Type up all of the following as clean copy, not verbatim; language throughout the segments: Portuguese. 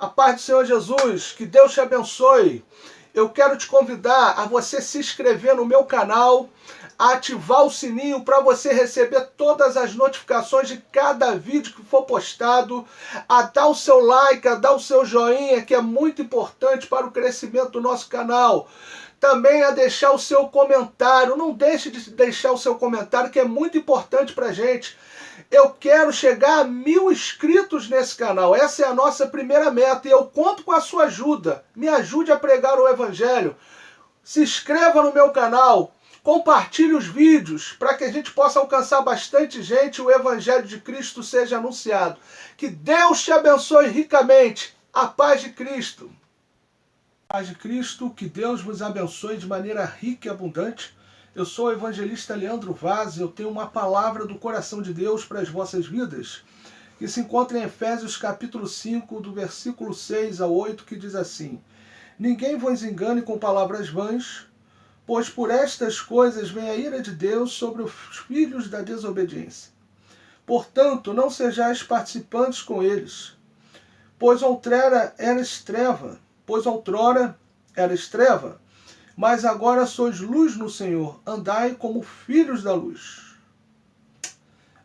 A paz do Senhor Jesus, que Deus te abençoe. Eu quero te convidar a você se inscrever no meu canal, a ativar o sininho para você receber todas as notificações de cada vídeo que for postado, a dar o seu like, a dar o seu joinha, que é muito importante para o crescimento do nosso canal. Também a deixar o seu comentário. Não deixe de deixar o seu comentário, que é muito importante para a gente. Eu quero chegar a 1000 inscritos nesse canal. Essa é a nossa primeira meta e eu conto com a sua ajuda. Me ajude a pregar o Evangelho. Se inscreva no meu canal. Compartilhe os vídeos para que a gente possa alcançar bastante gente e o Evangelho de Cristo seja anunciado. Que Deus te abençoe ricamente. A paz de Cristo. A paz de Cristo, que Deus vos abençoe de maneira rica e abundante. Eu sou o evangelista Leandro Vaz e eu tenho uma palavra do coração de Deus para as vossas vidas, que se encontra em Efésios capítulo 5, do versículo 6 ao 8, que diz assim: Ninguém vos engane com palavras vãs, pois por estas coisas vem a ira de Deus sobre os filhos da desobediência. Portanto, não sejais participantes com eles, pois outrora eras treva, mas agora sois luz no Senhor, andai como filhos da luz.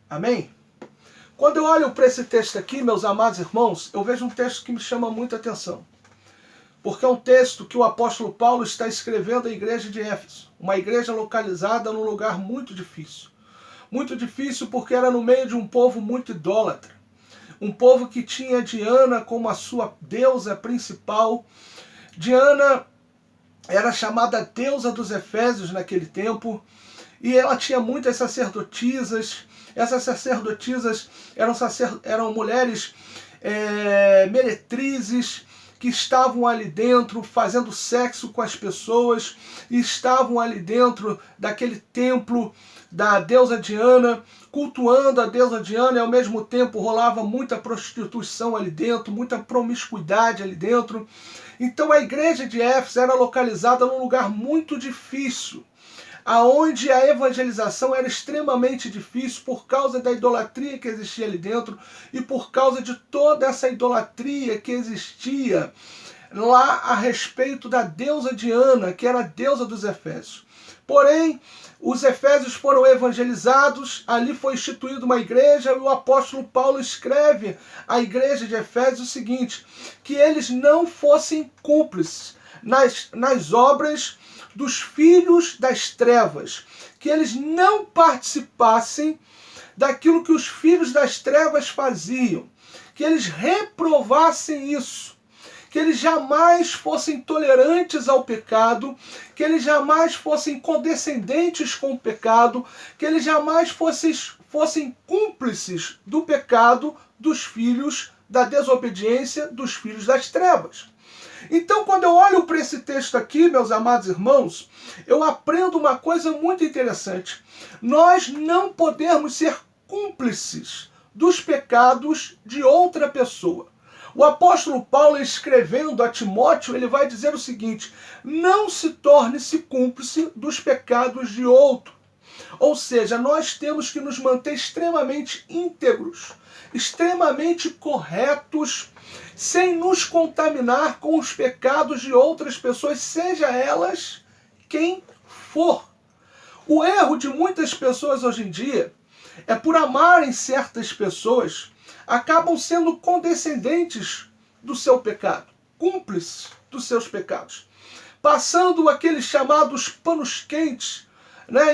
Amém? Quando eu olho para esse texto aqui, meus amados irmãos, eu vejo um texto que me chama muita atenção. Porque é um texto que o apóstolo Paulo está escrevendo à igreja de Éfeso, uma igreja localizada num lugar muito difícil. Muito difícil porque era no meio de um povo muito idólatra. Um povo que tinha Diana como a sua deusa principal. Diana era chamada deusa dos Efésios naquele tempo, e ela tinha muitas sacerdotisas. Essas sacerdotisas eram mulheres meretrizes, que estavam ali dentro fazendo sexo com as pessoas, e estavam ali dentro daquele templo da deusa Diana, cultuando a deusa Diana, e ao mesmo tempo rolava muita prostituição ali dentro, muita promiscuidade ali dentro. Então a igreja de Éfeso era localizada num lugar muito difícil, aonde a evangelização era extremamente difícil por causa da idolatria que existia ali dentro e por causa de toda essa idolatria que existia lá a respeito da deusa Diana, que era a deusa dos Efésios. Porém, os Efésios foram evangelizados, ali foi instituída uma igreja, e o apóstolo Paulo escreve à igreja de Efésios o seguinte: que eles não fossem cúmplices nas obras dos filhos das trevas, que eles não participassem daquilo que os filhos das trevas faziam, que eles reprovassem isso, que eles jamais fossem tolerantes ao pecado, que eles jamais fossem condescendentes com o pecado, que eles jamais fossem cúmplices do pecado dos filhos da desobediência, dos filhos das trevas. Então, quando eu olho para esse texto aqui, meus amados irmãos, eu aprendo uma coisa muito interessante. Nós não podemos ser cúmplices dos pecados de outra pessoa. O apóstolo Paulo, escrevendo a Timóteo, ele vai dizer o seguinte: não se torne-se cúmplice dos pecados de outro. Ou seja, nós temos que nos manter extremamente íntegros, extremamente corretos, sem nos contaminar com os pecados de outras pessoas, seja elas quem for. O erro de muitas pessoas hoje em dia é, por amarem certas pessoas, acabam sendo condescendentes do seu pecado, cúmplices dos seus pecados, passando aqueles chamados panos quentes,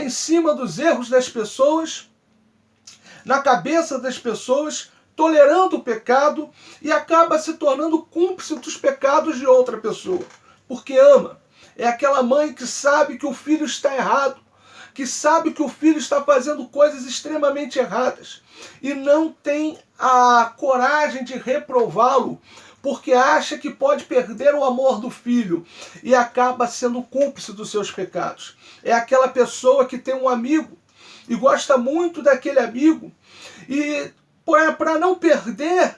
em cima dos erros das pessoas, na cabeça das pessoas, tolerando o pecado, e acaba se tornando cúmplice dos pecados de outra pessoa, porque ama. É aquela mãe que sabe que o filho está errado, que sabe que o filho está fazendo coisas extremamente erradas e não tem a coragem de reprová-lo, porque acha que pode perder o amor do filho e acaba sendo cúmplice dos seus pecados. É aquela pessoa que tem um amigo e gosta muito daquele amigo, e para não perder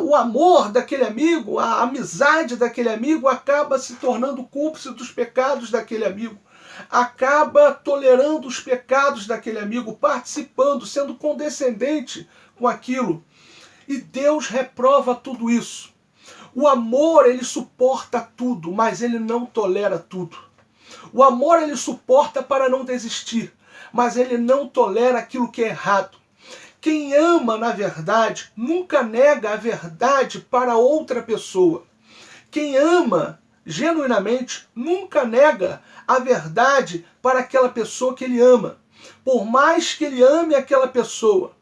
o amor daquele amigo, a amizade daquele amigo, acaba se tornando cúmplice dos pecados daquele amigo. Acaba tolerando os pecados daquele amigo, participando, sendo condescendente com aquilo. E Deus reprova tudo isso. O amor, ele suporta tudo, mas ele não tolera tudo. O amor, ele suporta para não desistir, mas ele não tolera aquilo que é errado. Quem ama, na verdade, nunca nega a verdade para outra pessoa. Quem ama, genuinamente, nunca nega a verdade para aquela pessoa que ele ama. Por mais que ele ame aquela pessoa,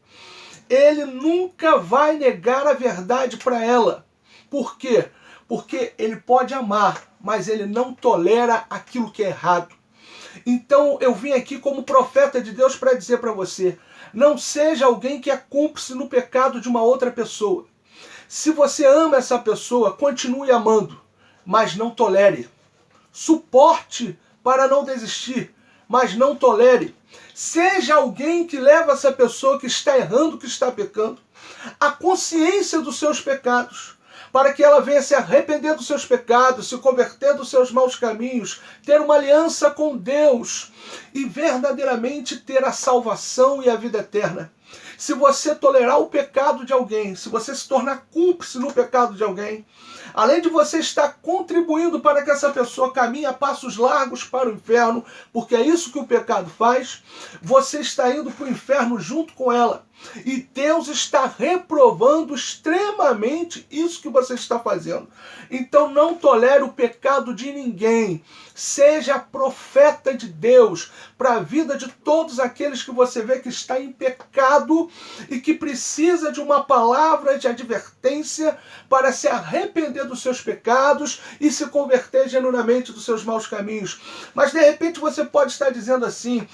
ele nunca vai negar a verdade para ela. Por quê? Porque ele pode amar, mas ele não tolera aquilo que é errado. Então eu vim aqui como profeta de Deus para dizer para você, não seja alguém que é cúmplice no pecado de uma outra pessoa. Se você ama essa pessoa, continue amando, mas não tolere. Suporte para não desistir, mas não tolere. Seja alguém que leva essa pessoa que está errando, que está pecando, a consciência dos seus pecados, para que ela venha se arrepender dos seus pecados, se converter dos seus maus caminhos, ter uma aliança com Deus e verdadeiramente ter a salvação e a vida eterna. Se você tolerar o pecado de alguém, se você se tornar cúmplice no pecado de alguém, além de você estar contribuindo para que essa pessoa caminhe a passos largos para o inferno, porque é isso que o pecado faz, você está indo para o inferno junto com ela. E Deus está reprovando extremamente isso que você está fazendo. Então não tolere o pecado de ninguém. Seja profeta de Deus para a vida de todos aqueles que você vê que está em pecado e que precisa de uma palavra de advertência para se arrepender dos seus pecados e se converter genuinamente dos seus maus caminhos. Mas de repente você pode estar dizendo assim,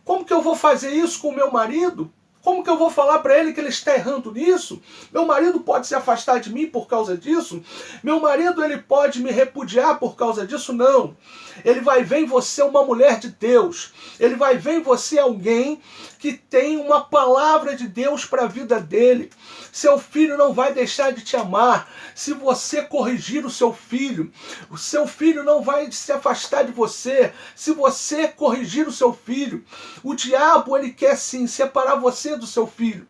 como que eu vou fazer isso com o meu marido? Como que eu vou falar para ele que ele está errando nisso? Meu marido pode se afastar de mim por causa disso? Meu marido ele pode me repudiar por causa disso? Não. Ele vai ver em você uma mulher de Deus. Ele vai ver em você alguém que tem uma palavra de Deus para a vida dele. Seu filho não vai deixar de te amar se você corrigir o seu filho. O seu filho não vai se afastar de você se você corrigir o seu filho. O diabo ele quer sim separar você do seu filho,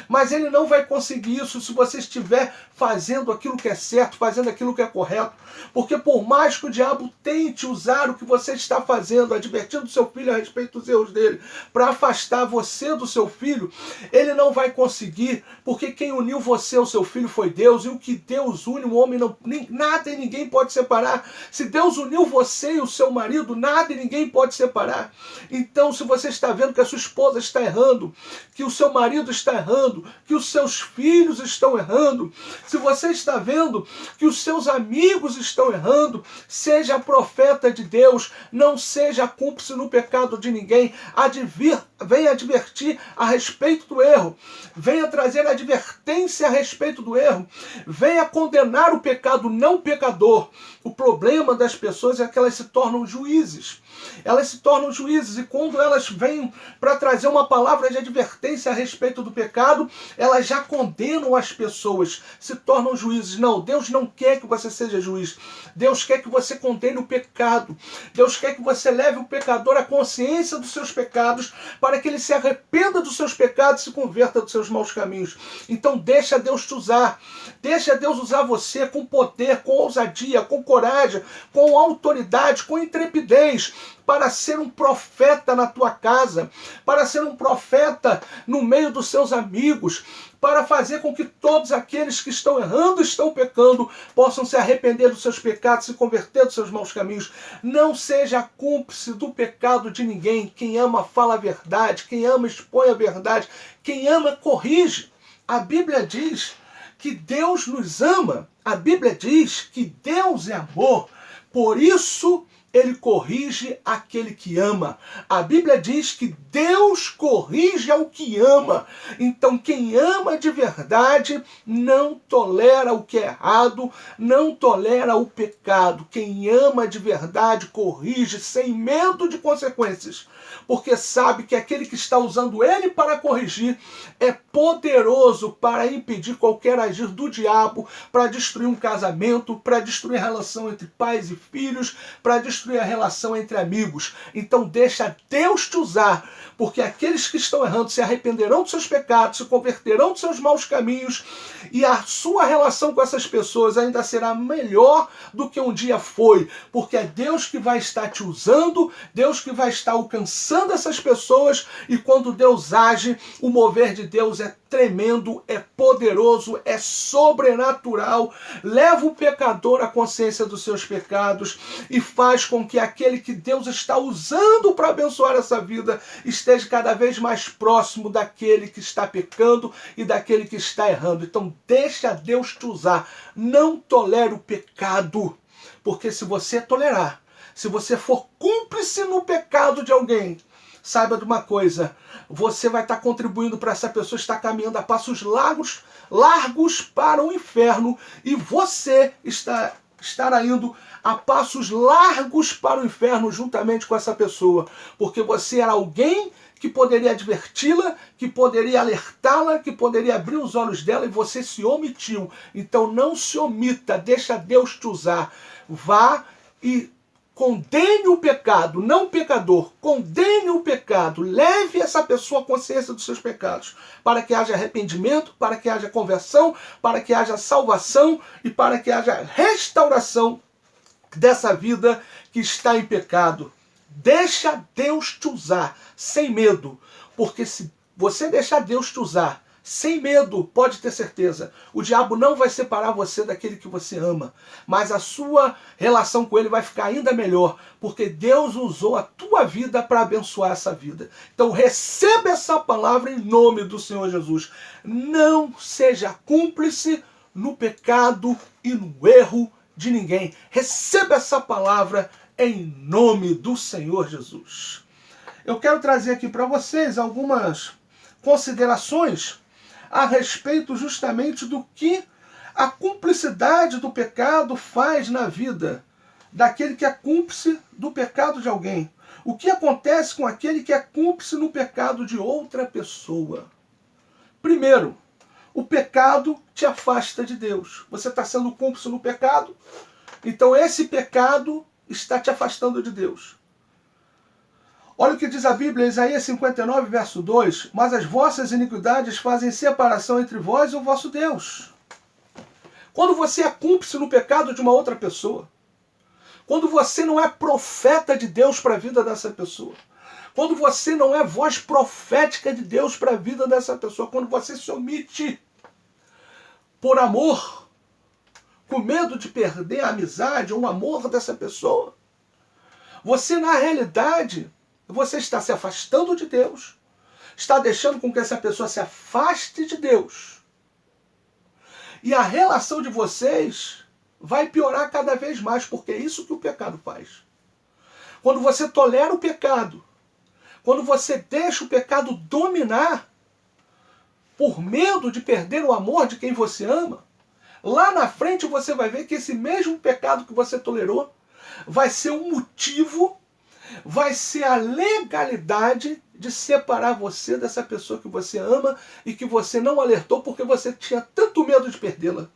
mas ele não vai conseguir isso se você estiver fazendo aquilo que é certo, fazendo aquilo que é correto, porque por mais que o diabo tente usar o que você está fazendo, advertindo o seu filho a respeito dos erros dele, para afastar você do seu filho, ele não vai conseguir, porque quem uniu você ao seu filho foi Deus, e o que Deus une, o homem não, nada e ninguém pode separar. Se Deus uniu você e o seu marido, nada e ninguém pode separar. Então, se você está vendo que a sua esposa está errando, que o seu marido está errando, que os seus filhos estão errando, se você está vendo que os seus amigos estão errando, seja profeta de Deus, não seja cúmplice no pecado de ninguém, venha advertir a respeito do erro, venha trazer advertência a respeito do erro, venha condenar o pecado, não o pecador. O problema das pessoas é que elas se tornam juízes. Elas se tornam juízes e quando elas vêm para trazer uma palavra de advertência a respeito do pecado, elas já condenam as pessoas, se tornam juízes. Não, Deus não quer que você seja juiz. Deus quer que você condene o pecado. Deus quer que você leve o pecador à consciência dos seus pecados para que ele se arrependa dos seus pecados e se converta dos seus maus caminhos. Então deixa Deus te usar. Deixa Deus usar você com poder, com ousadia, com coragem, com autoridade, com intrepidez, para ser um profeta na tua casa, para ser um profeta no meio dos seus amigos, para fazer com que todos aqueles que estão errando, estão pecando, possam se arrepender dos seus pecados, se converter dos seus maus caminhos. Não seja cúmplice do pecado de ninguém. Quem ama fala a verdade, quem ama expõe a verdade, quem ama corrige. A Bíblia diz que Deus nos ama, a Bíblia diz que Deus é amor, por isso ele corrige aquele que ama. A Bíblia diz que Deus corrige ao que ama. Então quem ama de verdade não tolera o que é errado, não tolera o pecado. Quem ama de verdade corrige sem medo de consequências, porque sabe que aquele que está usando ele para corrigir é poderoso para impedir qualquer agir do diabo, para destruir um casamento, para destruir a relação entre pais e filhos, para destruir destruir a relação entre amigos. Então deixa Deus te usar, porque aqueles que estão errando se arrependerão dos seus pecados, se converterão dos seus maus caminhos, e a sua relação com essas pessoas ainda será melhor do que um dia foi, porque é Deus que vai estar te usando, Deus que vai estar alcançando essas pessoas, e quando Deus age, o mover de Deus é tremendo, é poderoso, é sobrenatural, leva o pecador à consciência dos seus pecados e faz com que aquele que Deus está usando para abençoar essa vida esteja cada vez mais próximo daquele que está pecando e daquele que está errando. Então deixa Deus te usar, não tolere o pecado, porque se você tolerar, se você for cúmplice no pecado de alguém, saiba de uma coisa, você vai estar contribuindo para essa pessoa estar caminhando a passos largos para o inferno, e você estará indo a passos largos para o inferno juntamente com essa pessoa, porque você era alguém que poderia adverti-la, que poderia alertá-la, que poderia abrir os olhos dela, e você se omitiu. Então não se omita, deixa Deus te usar. Vá e condene o pecado, não o pecador, condene o pecado, leve essa pessoa à consciência dos seus pecados, para que haja arrependimento, para que haja conversão, para que haja salvação e para que haja restauração dessa vida que está em pecado. Deixa Deus te usar, sem medo, porque se você deixar Deus te usar sem medo, pode ter certeza, o diabo não vai separar você daquele que você ama, mas a sua relação com ele vai ficar ainda melhor, porque Deus usou a tua vida para abençoar essa vida. Então receba essa palavra em nome do Senhor Jesus. Não seja cúmplice no pecado e no erro de ninguém. Receba essa palavra em nome do Senhor Jesus. Eu quero trazer aqui para vocês algumas considerações a respeito justamente do que a cumplicidade do pecado faz na vida daquele que é cúmplice do pecado de alguém. O que acontece com aquele que é cúmplice no pecado de outra pessoa? Primeiro, o pecado te afasta de Deus. Você está sendo cúmplice no pecado, então esse pecado está te afastando de Deus. Olha o que diz a Bíblia, Isaías 59, verso 2. Mas as vossas iniquidades fazem separação entre vós e o vosso Deus. Quando você é cúmplice no pecado de uma outra pessoa, quando você não é profeta de Deus para a vida dessa pessoa, quando você não é voz profética de Deus para a vida dessa pessoa, quando você se omite por amor, com medo de perder a amizade ou o amor dessa pessoa, você na realidade, você está se afastando de Deus, está deixando com que essa pessoa se afaste de Deus. E a relação de vocês vai piorar cada vez mais, porque é isso que o pecado faz. Quando você tolera o pecado, quando você deixa o pecado dominar, por medo de perder o amor de quem você ama, lá na frente você vai ver que esse mesmo pecado que você tolerou vai ser um motivo, vai ser a legalidade de separar você dessa pessoa que você ama e que você não alertou porque você tinha tanto medo de perdê-la.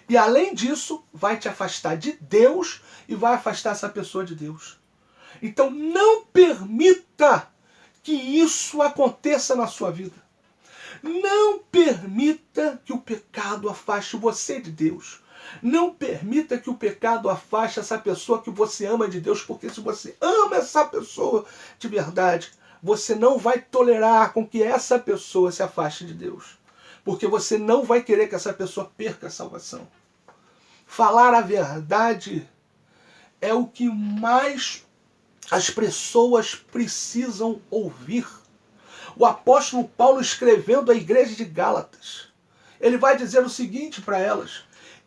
E além disso, vai te afastar de Deus e vai afastar essa pessoa de Deus. Então não permita que isso aconteça na sua vida. Não permita que o pecado afaste você de Deus. Não permita que o pecado afaste essa pessoa que você ama de Deus, porque se você ama essa pessoa de verdade, você não vai tolerar com que essa pessoa se afaste de Deus. Porque você não vai querer que essa pessoa perca a salvação. Falar a verdade é o que mais as pessoas precisam ouvir. O apóstolo Paulo, escrevendo à igreja de Gálatas, ele vai dizer o seguinte para elas: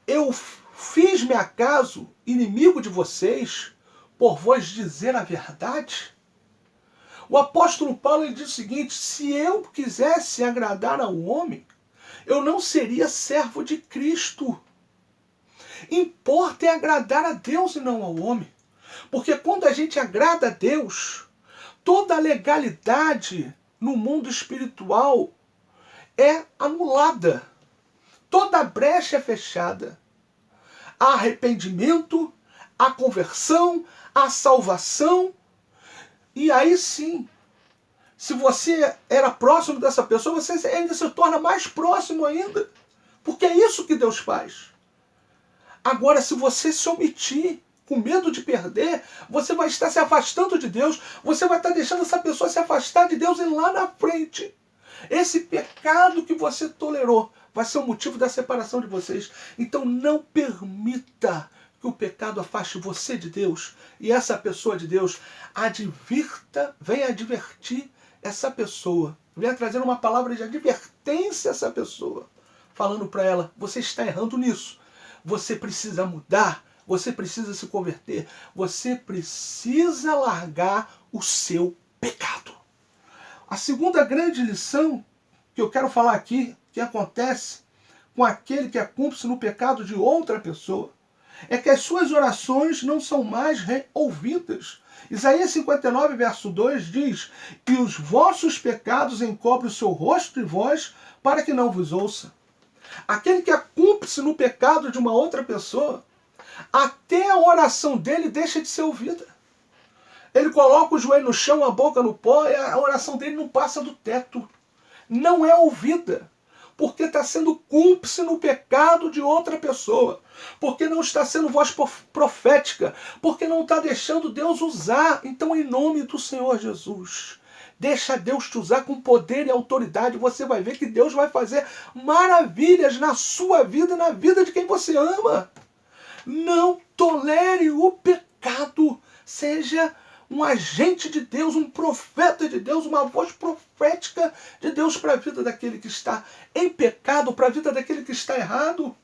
eu fiz-me acaso inimigo de vocês por vos dizer a verdade? O apóstolo Paulo ele diz o seguinte: se eu quisesse agradar ao homem, eu não seria servo de Cristo. Importa é agradar a Deus e não ao homem. Porque quando a gente agrada a Deus, toda a legalidade no mundo espiritual é anulada. Toda brecha é fechada. Há arrependimento, a conversão, a salvação. E aí sim, se você era próximo dessa pessoa, você ainda se torna mais próximo ainda. Porque é isso que Deus faz. Agora, se você se omitir, com medo de perder, você vai estar se afastando de Deus, você vai estar deixando essa pessoa se afastar de Deus e lá na frente, esse pecado que você tolerou vai ser o motivo da separação de vocês. Então não permita que o pecado afaste você de Deus e essa pessoa de Deus. Venha advertir essa pessoa, venha trazer uma palavra de advertência a essa pessoa, falando para ela, você está errando nisso, você precisa mudar, você precisa se converter, você precisa largar o seu pecado. A segunda grande lição que eu quero falar aqui, que acontece com aquele que é cúmplice no pecado de outra pessoa, é que as suas orações não são mais ouvidas. Isaías 59, verso 2 diz que os vossos pecados encobrem o seu rosto de vós para que não vos ouça. Aquele que é cúmplice no pecado de uma outra pessoa, até a oração dele deixa de ser ouvida. Ele coloca o joelho no chão, a boca no pó, e a oração dele não passa do teto. Não é ouvida. Porque está sendo cúmplice no pecado de outra pessoa. Porque não está sendo voz profética. Porque não está deixando Deus usar. Então, em nome do Senhor Jesus, deixa Deus te usar com poder e autoridade. Você vai ver que Deus vai fazer maravilhas na sua vida e na vida de quem você ama. Não tolere o pecado. Seja um agente de Deus, um profeta de Deus, uma voz profética de Deus para a vida daquele que está em pecado, para a vida daquele que está errado.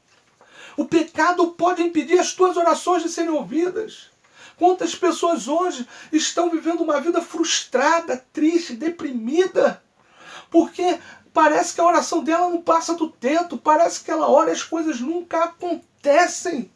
O pecado pode impedir as tuas orações de serem ouvidas. Quantas pessoas hoje estão vivendo uma vida frustrada, triste, deprimida, porque parece que a oração dela não passa do teto, parece que ela ora e as coisas nunca acontecem.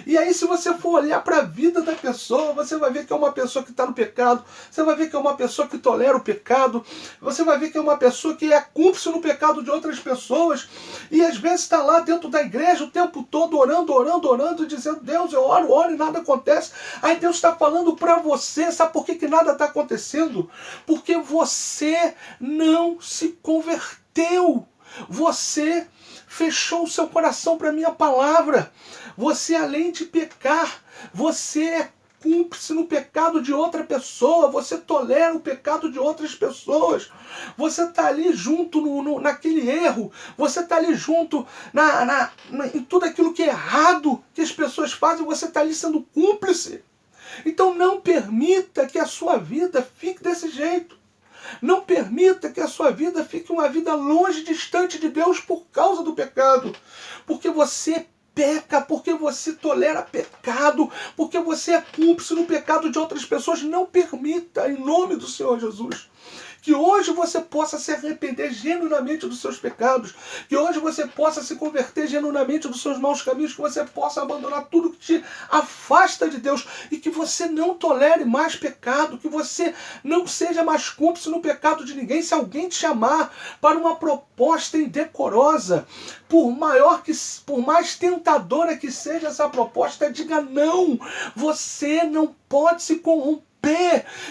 E aí, se você for olhar para a vida da pessoa, você vai ver que é uma pessoa que está no pecado, você vai ver que é uma pessoa que tolera o pecado, você vai ver que é uma pessoa que é cúmplice no pecado de outras pessoas, e às vezes está lá dentro da igreja o tempo todo orando, dizendo, Deus, eu oro e nada acontece. Aí Deus está falando para você, sabe por que nada está acontecendo? Porque você não se converteu. Você fechou o seu coração para a minha palavra. Você, além de pecar, você é cúmplice no pecado de outra pessoa. Você tolera o pecado de outras pessoas. Você está ali junto naquele erro. Você está ali junto em tudo aquilo que é errado que as pessoas fazem. Você está ali sendo cúmplice. Então não permita que a sua vida fique desse jeito. Não permita que a sua vida fique uma vida longe, distante de Deus por causa do pecado. Porque você peca, porque você tolera pecado, porque você é cúmplice no pecado de outras pessoas. Não permita, em nome do Senhor Jesus, que hoje você possa se arrepender genuinamente dos seus pecados, que hoje você possa se converter genuinamente dos seus maus caminhos, que você possa abandonar tudo que te afasta de Deus e que você não tolere mais pecado, que você não seja mais cúmplice no pecado de ninguém. Se alguém te chamar para uma proposta indecorosa, por mais tentadora que seja essa proposta, diga não. Você não pode se corromper.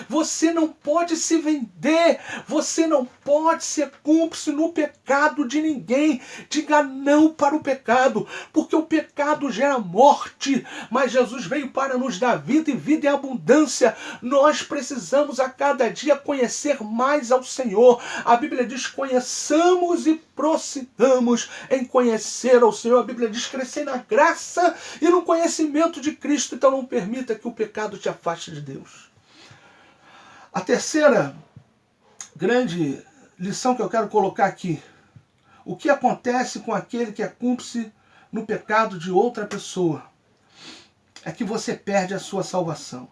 Você não pode se vender, você não pode ser cúmplice no pecado de ninguém. Diga não para o pecado, porque o pecado gera morte, mas Jesus veio para nos dar vida e vida em abundância. Nós precisamos a cada dia conhecer mais ao Senhor. A Bíblia diz, conheçamos e prossigamos em conhecer ao Senhor. A Bíblia diz, crescer na graça e no conhecimento de Cristo. Então não permita que o pecado te afaste de Deus. A terceira grande lição que eu quero colocar aqui. O que acontece com aquele que é cúmplice no pecado de outra pessoa? É que você perde a sua salvação.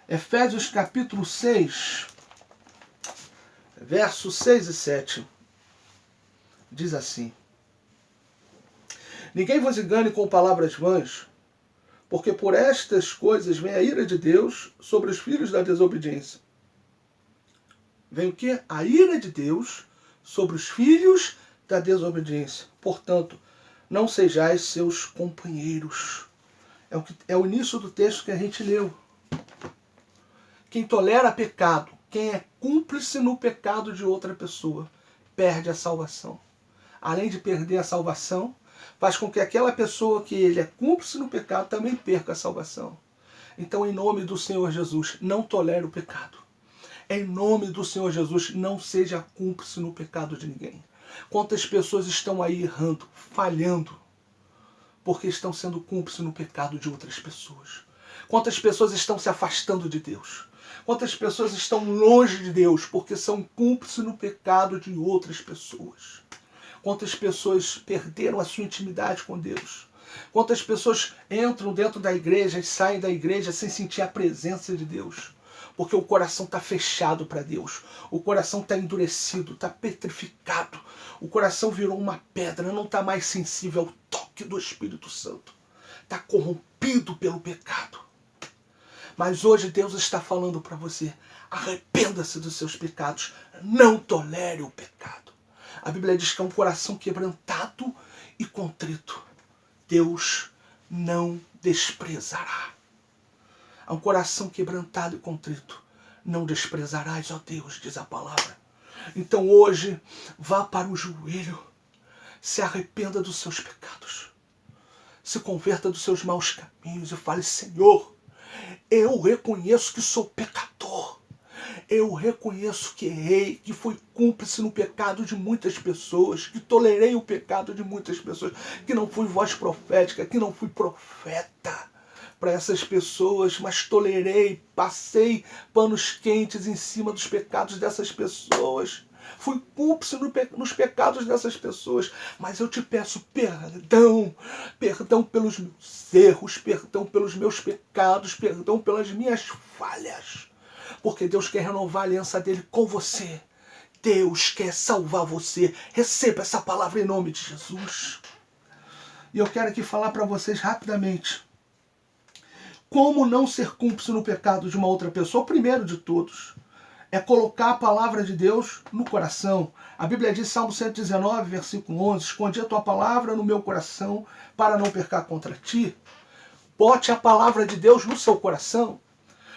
Efésios capítulo 6, versos 6 e 7. Diz assim: ninguém vos engane com palavras vãs, porque por estas coisas vem a ira de Deus sobre os filhos da desobediência. Vem o quê? A ira de Deus sobre os filhos da desobediência. Portanto, não sejais seus companheiros. É o início do texto que a gente leu. Quem tolera pecado, quem é cúmplice no pecado de outra pessoa, perde a salvação. Além de perder a salvação, faz com que aquela pessoa que ele é cúmplice no pecado também perca a salvação. Então, em nome do Senhor Jesus, não tolere o pecado. Em nome do Senhor Jesus, não seja cúmplice no pecado de ninguém. Quantas pessoas estão aí errando, falhando, porque estão sendo cúmplices no pecado de outras pessoas. Quantas pessoas estão se afastando de Deus. Quantas pessoas estão longe de Deus, porque são cúmplices no pecado de outras pessoas. Quantas pessoas perderam a sua intimidade com Deus. Quantas pessoas entram dentro da igreja e saem da igreja sem sentir a presença de Deus. Porque o coração está fechado para Deus. O coração está endurecido, está petrificado. O coração virou uma pedra, não está mais sensível ao toque do Espírito Santo. Está corrompido pelo pecado. Mas hoje Deus está falando para você, arrependa-se dos seus pecados, não tolere o pecado. A Bíblia diz que é um coração quebrantado e contrito. Deus não desprezará. É um coração quebrantado e contrito. Não desprezarás, ó Deus, diz a palavra. Então hoje, vá para o joelho, se arrependa dos seus pecados. Se converta dos seus maus caminhos e fale, Senhor, eu reconheço que sou pecador. Eu reconheço que errei, que fui cúmplice no pecado de muitas pessoas, que tolerei o pecado de muitas pessoas, que não fui voz profética, que não fui profeta para essas pessoas, mas tolerei, passei panos quentes em cima dos pecados dessas pessoas. Fui cúmplice nos pecados dessas pessoas, mas eu te peço perdão, perdão pelos meus erros, perdão pelos meus pecados, perdão pelas minhas falhas, porque Deus quer renovar a aliança dele com você. Deus quer salvar você. Receba essa palavra em nome de Jesus. E eu quero aqui falar para vocês rapidamente como não ser cúmplice no pecado de uma outra pessoa. O primeiro de todos é colocar a palavra de Deus no coração. A Bíblia diz, Salmo 119, versículo 11, escondi a tua palavra no meu coração para não pecar contra ti. Bote a palavra de Deus no seu coração,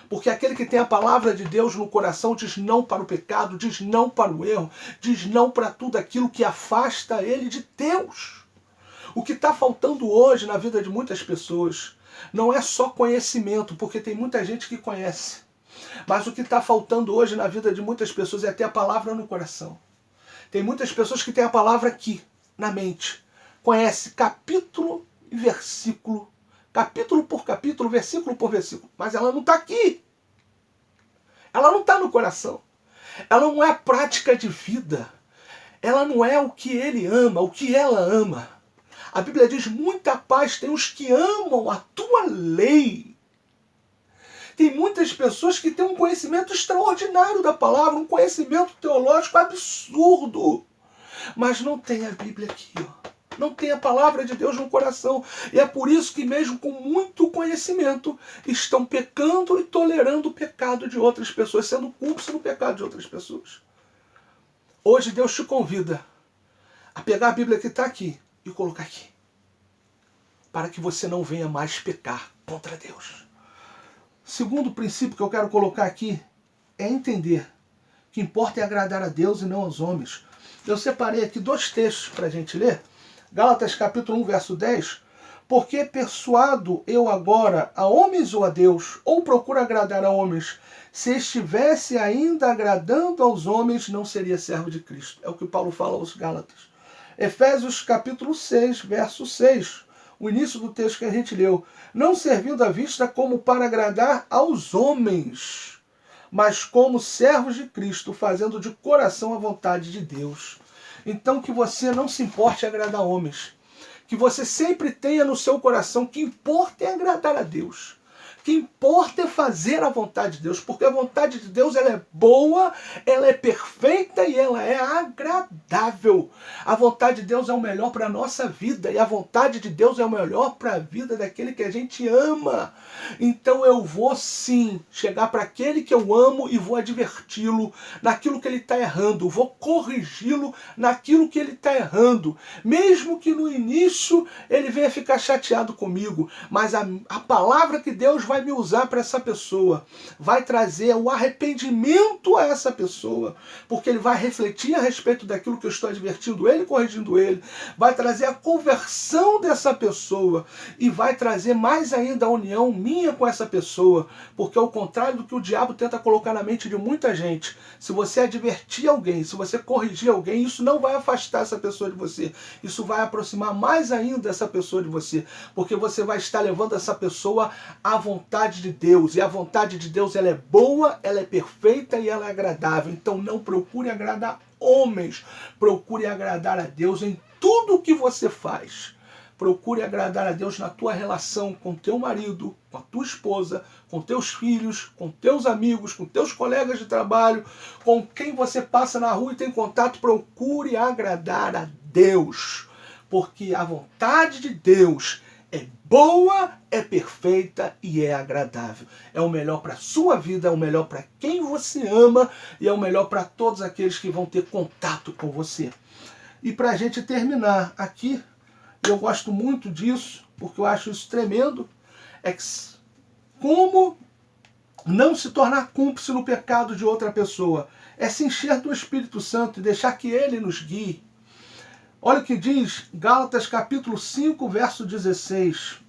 porque aquele que tem a palavra de Deus no coração diz não para o pecado, diz não para o erro, diz não para tudo aquilo que afasta ele de Deus. O que está faltando hoje na vida de muitas pessoas não é só conhecimento, porque tem muita gente que conhece. Mas o que está faltando hoje na vida de muitas pessoas é ter a palavra no coração. Tem muitas pessoas que têm a palavra aqui, na mente. Conhece capítulo e versículo, capítulo por capítulo, versículo por versículo. Mas ela não está aqui. Ela não está no coração. Ela não é a prática de vida. Ela não é o que ele ama, o que ela ama. A Bíblia diz, muita paz tem os que amam a tua lei. Tem muitas pessoas que têm um conhecimento extraordinário da palavra, um conhecimento teológico absurdo, mas não tem a Bíblia aqui, ó. Não tem a palavra de Deus no coração. E é por isso que mesmo com muito conhecimento, estão pecando e tolerando o pecado de outras pessoas, sendo cúmplices no pecado de outras pessoas. Hoje Deus te convida a pegar a Bíblia que está aqui e colocar aqui, para que você não venha mais pecar contra Deus. Segundo princípio que eu quero colocar aqui é entender que importa é agradar a Deus e não aos homens. Eu separei aqui 2 textos para a gente ler. Gálatas capítulo 1, verso 10. Porque persuado eu agora a homens ou a Deus, ou procuro agradar a homens, se estivesse ainda agradando aos homens, não seria servo de Cristo. É o que Paulo fala aos Gálatas. Efésios capítulo 6, verso 6. O início do texto que a gente leu. Não servindo à vista como para agradar aos homens, mas como servos de Cristo, fazendo de coração a vontade de Deus. Então que você não se importe em agradar homens. Que você sempre tenha no seu coração que importa é agradar a Deus. que importa é fazer a vontade de Deus, porque a vontade de Deus ela é boa, ela é perfeita e ela é agradável. A vontade de Deus é o melhor para a nossa vida, e a vontade de Deus é o melhor para a vida daquele que a gente ama. Então eu vou sim chegar para aquele que eu amo e vou adverti-lo naquilo que ele está errando, vou corrigi-lo naquilo que ele está errando, mesmo que no início ele venha ficar chateado comigo, mas a palavra que Deus vai me usar para essa pessoa vai trazer o arrependimento a essa pessoa, porque ele vai refletir a respeito daquilo que eu estou advertindo ele, corrigindo ele, vai trazer a conversão dessa pessoa e vai trazer mais ainda a união minha com essa pessoa, porque ao contrário do que o diabo tenta colocar na mente de muita gente, se você advertir alguém, se você corrigir alguém, isso não vai afastar essa pessoa de você, isso vai aproximar mais ainda essa pessoa de você, porque você vai estar levando essa pessoa à vontade de Deus, e a vontade de Deus ela é boa, ela é perfeita e ela é agradável. Então não procure agradar homens, procure agradar a Deus em tudo que você faz. Procure agradar a Deus na tua relação com teu marido, com a tua esposa, com teus filhos, com teus amigos, com teus colegas de trabalho, com quem você passa na rua e tem contato. Procure agradar a Deus, porque a vontade de Deus é boa, é perfeita e é agradável. É o melhor para a sua vida, é o melhor para quem você ama e é o melhor para todos aqueles que vão ter contato com você. E para a gente terminar aqui, eu gosto muito disso, porque eu acho isso tremendo, é que como não se tornar cúmplice no pecado de outra pessoa, é se encher do Espírito Santo e deixar que ele nos guie. Olha o que diz Gálatas capítulo 5, verso 16.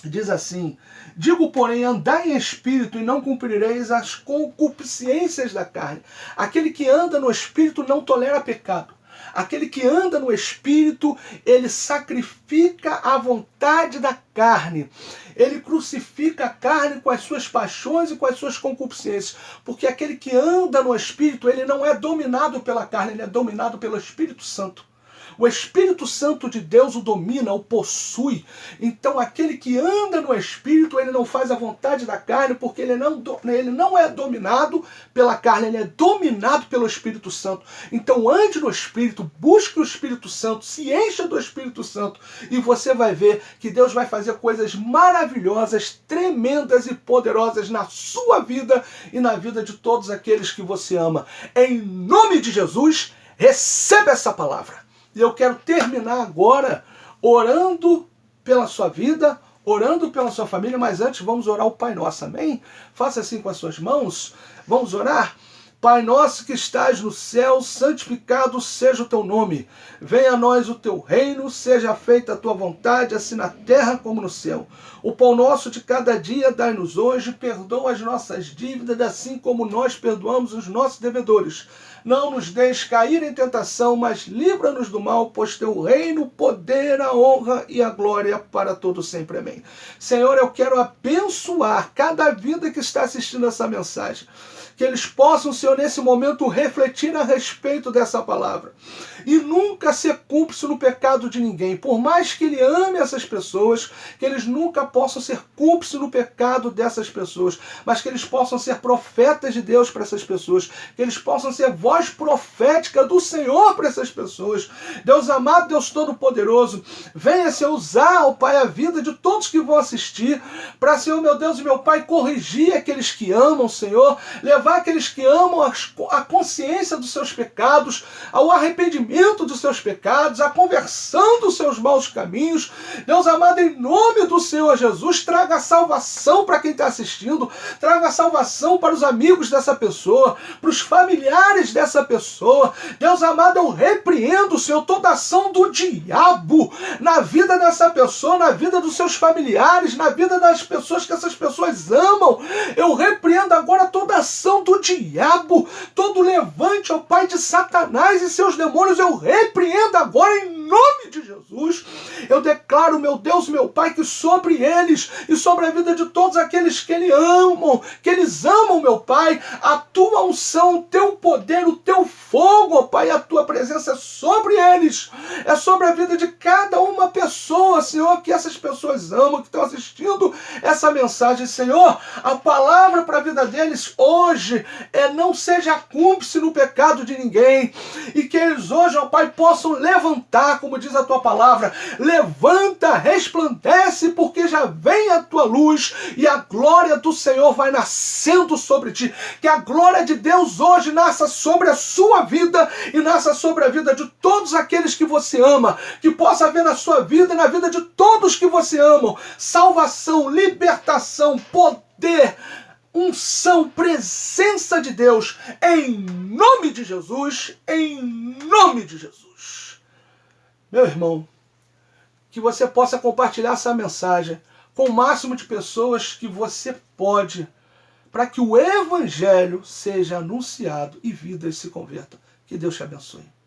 Diz assim: digo, porém, andai em espírito e não cumprireis as concupiscências da carne. Aquele que anda no espírito não tolera pecado. Aquele que anda no espírito, ele sacrifica a vontade da carne. Ele crucifica a carne com as suas paixões e com as suas concupiscências. Porque aquele que anda no espírito, ele não é dominado pela carne, ele é dominado pelo Espírito Santo. O Espírito Santo de Deus o domina, o possui. Então aquele que anda no Espírito, ele não faz a vontade da carne, porque ele não é dominado pela carne, ele é dominado pelo Espírito Santo. Então ande no Espírito, busque o Espírito Santo, se encha do Espírito Santo e você vai ver que Deus vai fazer coisas maravilhosas, tremendas e poderosas na sua vida e na vida de todos aqueles que você ama. Em nome de Jesus, receba essa palavra. E eu quero terminar agora orando pela sua vida, orando pela sua família, mas antes vamos orar o Pai Nosso, amém? Faça assim com as suas mãos, vamos orar? Pai nosso que estás no céu, santificado seja o teu nome. Venha a nós o teu reino, seja feita a tua vontade, assim na terra como no céu. O pão nosso de cada dia dai-nos hoje, perdoa as nossas dívidas, assim como nós perdoamos os nossos devedores. Não nos deixes cair em tentação, mas livra-nos do mal, pois teu reino, o poder, a honra e a glória para todos sempre. Amém. Senhor, eu quero abençoar cada vida que está assistindo essa mensagem. Que eles possam, Senhor, nesse momento refletir a respeito dessa palavra. E nunca ser cúmplice no pecado de ninguém. Por mais que ele ame essas pessoas, que eles nunca possam ser cúmplices no pecado dessas pessoas. Mas que eles possam ser profetas de Deus para essas pessoas. Que eles possam ser voz profética do Senhor para essas pessoas. Deus amado, Deus Todo-Poderoso, venha, Senhor, usar, ó Pai, a vida de todos que vão assistir. Para, Senhor, meu Deus e meu Pai, corrigir aqueles que amam, Senhor. Levar aqueles que amam a consciência dos seus pecados, ao arrependimento dos seus pecados, à conversão dos seus maus caminhos. Deus amado, em nome do Senhor Jesus, traga salvação para quem está assistindo, traga salvação para os amigos dessa pessoa, para os familiares dessa pessoa. Deus amado, eu repreendo, Senhor, toda ação do diabo na vida dessa pessoa, na vida dos seus familiares, na vida das pessoas que essas pessoas amam. Eu repreendo agora toda ação do diabo, todo levante, ó Pai, de Satanás e seus demônios, eu repreendo agora em nome de Jesus, eu declaro, meu Deus, meu Pai, que sobre eles e sobre a vida de todos aqueles que eles amam, meu Pai, a tua unção, o teu poder, o teu fogo, ó Pai, a tua presença é sobre eles, é sobre a vida de cada uma pessoa, Senhor, que essas pessoas amam, que estão assistindo essa mensagem, Senhor. A palavra para a vida deles hoje não seja cúmplice no pecado de ninguém, e que eles hoje, ó Pai, possam levantar, como diz a tua palavra, levanta, resplandece, porque já vem a tua luz e a glória do Senhor vai nascendo sobre ti. Que a glória de Deus hoje nasça sobre a sua vida e nasça sobre a vida de todos aqueles que você ama, que possa haver na sua vida e na vida de todos que você ama salvação, libertação, poder, unção, presença de Deus, em nome de Jesus, em nome de Jesus. Meu irmão, que você possa compartilhar essa mensagem com o máximo de pessoas que você pode, para que o Evangelho seja anunciado e vidas se convertam. Que Deus te abençoe.